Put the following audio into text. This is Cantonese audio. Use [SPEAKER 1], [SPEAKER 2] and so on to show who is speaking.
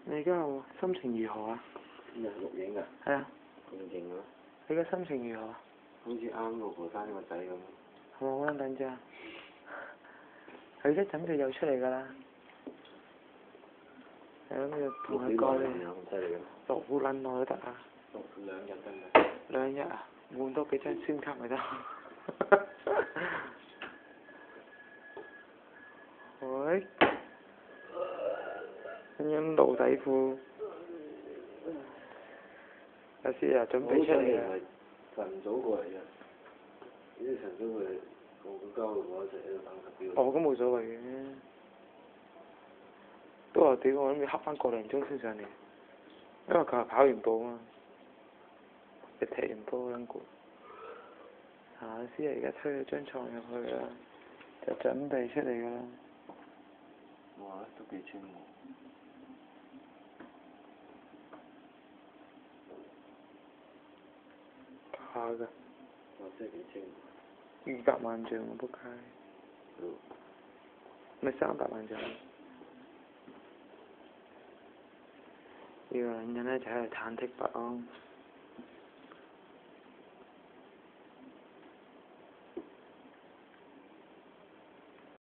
[SPEAKER 1] 你而家心情如何啊？
[SPEAKER 2] 咩錄影啊？
[SPEAKER 1] 係啊。
[SPEAKER 2] 咁勁嘅咩？
[SPEAKER 1] 你而家心情如何啊？
[SPEAKER 2] 好似啱老婆生咗個仔咁。
[SPEAKER 1] 係咪好撚緊張？佢一陣就又出嚟㗎啦。係咁就同佢講咧，
[SPEAKER 2] 咁犀利嘅？
[SPEAKER 1] 錄好撚耐都得啊。
[SPEAKER 2] 錄2日得唔得
[SPEAKER 1] 2日啊？換多幾張先卡咪得。喂，咁樣露底褲，有時啊準備出嚟啊！
[SPEAKER 2] 晨早過嚟嘅，呢啲晨早過嚟同佢交流我一齊喺度等十幾個。
[SPEAKER 1] 哦，咁冇所謂嘅，都話屌我諗住恰翻個零鐘先上嚟，因為佢係跑完步啊嘛，你踢完波好撚攰。下先而家推咗張床入去啦，就準備出嚟㗎啦。
[SPEAKER 2] 哇，都幾清喎。
[SPEAKER 1] 假㗎。
[SPEAKER 2] 哇，真係幾清。
[SPEAKER 1] 200萬像啊！仆街。咪300萬像。呢個人咧就喺度忐忑不安。